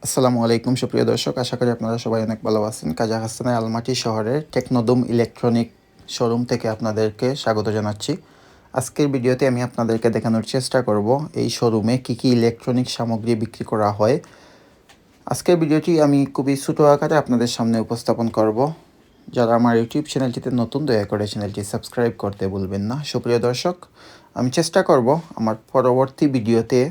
আসসালামু আলাইকুম সুপ্রিয় দর্শক, আশা করি আপনারা সবাই অনেক ভালো আছেন। কাজাখস্তানের আলমাটি শহরের টেকনোদম ইলেকট্রনিক শোরুম থেকে আপনাদেরকে স্বাগত জানাচ্ছি। আজকের ভিডিওতে আমি আপনাদেরকে দেখানোর চেষ্টা করব এই শোরুমে কী কী ইলেকট্রনিক সামগ্রী বিক্রি করা হয়। আজকের ভিডিওটি আমি খুবই ছোটো আকারে আপনাদের সামনে উপস্থাপন করব। যারা আমার ইউটিউব চ্যানেলটিতে নতুন, দয়া করে চ্যানেলটি সাবস্ক্রাইব করতে ভুলবেন না। সুপ্রিয় দর্শক, আমি চেষ্টা করব আমার পরবর্তী ভিডিওতে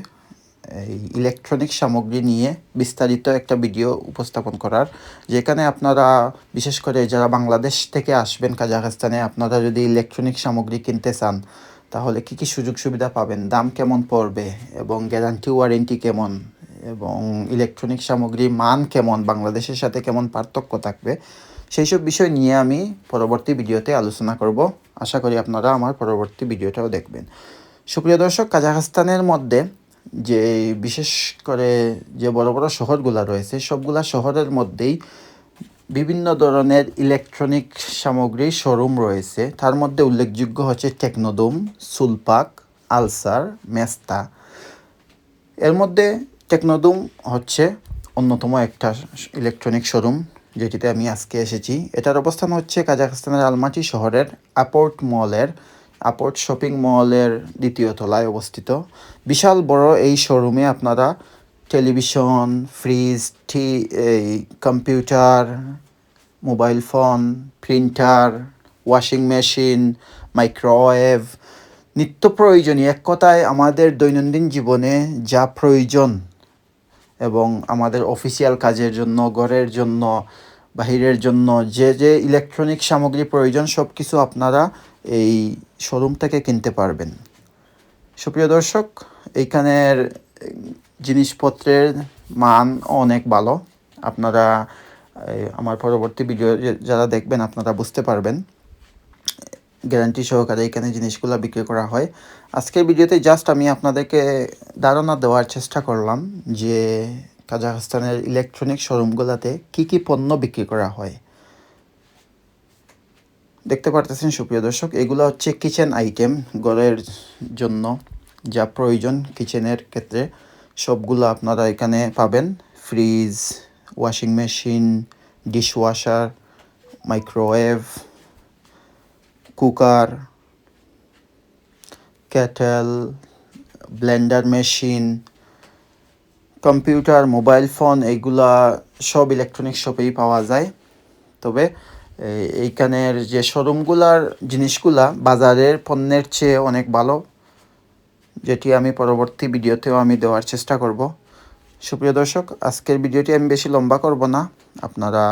এই ইলেকট্রনিক সামগ্রী নিয়ে বিস্তারিত একটা ভিডিও উপস্থাপন করার, যেখানে আপনারা বিশেষ করে যারা বাংলাদেশ থেকে আসবেন কাজাখস্তানে, আপনারা যদি ইলেকট্রনিক সামগ্রী কিনতে চান তাহলে কী কী সুযোগ সুবিধা পাবেন, দাম কেমন পড়বে এবং গ্যারান্টি ওয়ারেন্টি কেমন এবং ইলেকট্রনিক সামগ্রীর মান কেমন, বাংলাদেশের সাথে কেমন পার্থক্য থাকবে, সেই সব বিষয় নিয়ে আমি পরবর্তী ভিডিওতে আলোচনা করব। আশা করি আপনারা আমার পরবর্তী ভিডিওটাও দেখবেন। সুপ্রিয় দর্শক, কাজাখস্তানের মধ্যে যে বিশেষ করে যে বড় বড় শহরগুলো রয়েছে, সবগুলা শহরের মধ্যেই বিভিন্ন ধরনের ইলেকট্রনিক সামগ্রীর শোরুম রয়েছে। তার মধ্যে উল্লেখযোগ্য হচ্ছে টেকনোদম, সুলপাক, আলসার, মেস্তা। এর মধ্যে টেকনোদম হচ্ছে অন্যতম একটা ইলেকট্রনিক শোরুম, যেটিতে আমি আজকে এসেছি। এটার অবস্থান হচ্ছে কাজাখস্তানের আলমাটি শহরের অ্যাপোর্ট শপিং মলের দ্বিতীয় তলায় অবস্থিত। বিশাল বড় এই শোরুমে আপনারা টেলিভিশন, ফ্রিজ, এই computer, mobile phone, printer, washing machine, microwave, নিত্য প্রয়োজনীয়, এক কথায় আমাদের দৈনন্দিন জীবনে যা প্রয়োজন এবং আমাদের অফিসিয়াল কাজের জন্য, ঘরের জন্য, বাহিরের জন্য যে ইলেকট্রনিক সামগ্রী প্রয়োজন, সব কিছু আপনারা এই শোরুম থেকে কিনতে পারবেন। সুপ্রিয় দর্শক, এইখানের জিনিসপত্রের মান অনেক ভালো। আপনারা আমার পরবর্তী ভিডিও যারা দেখবেন আপনারা বুঝতে পারবেন। গ্যারান্টি সহকারে এখানে জিনিসগুলো বিক্রি করা হয়। আজকের ভিডিওতে জাস্ট আমি আপনাদেরকে ধারণা দেওয়ার চেষ্টা করলাম যে কাজাখস্তানের ইলেকট্রনিক শোরুমগুলোতে কী কী পণ্য বিক্রি করা হয়। দেখতে পারতেছেন সুপ্রিয় দর্শক, এগুলো হচ্ছে কিচেন আইটেম, ঘরের জন্য যা প্রয়োজন কিচেনের ক্ষেত্রে সবগুলো আপনারা এখানে পাবেন। Fridge, washing machine, dishwasher, microwave, cooker, kettle, Blender machine, computer, mobile phone, এইগুলা সব ইলেকট্রনিক শপেই পাওয়া যায়। তবে এইখানের যে শোরুমগুলার জিনিসগুলা বাজারের পণ্যের চেয়ে অনেক ভালো, যেটি আমি পরবর্তী ভিডিওতেও আমি দেওয়ার চেষ্টা করব। সুপ্রিয় দর্শক, আজকের ভিডিওটি আমি বেশি লম্বা করব না, আপনারা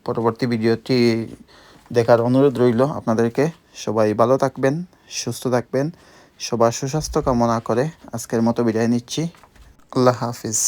পরবর্তী ভিডিওটি দেখার অনুরোধ রইল আপনাদেরকে। সবাই ভালো থাকবেন, সুস্থ থাকবেন, সবার সুস্বাস্থ্য কামনা করে আজকের মতো বিদায় নিচ্ছি। আল্লাহ হাফিজ।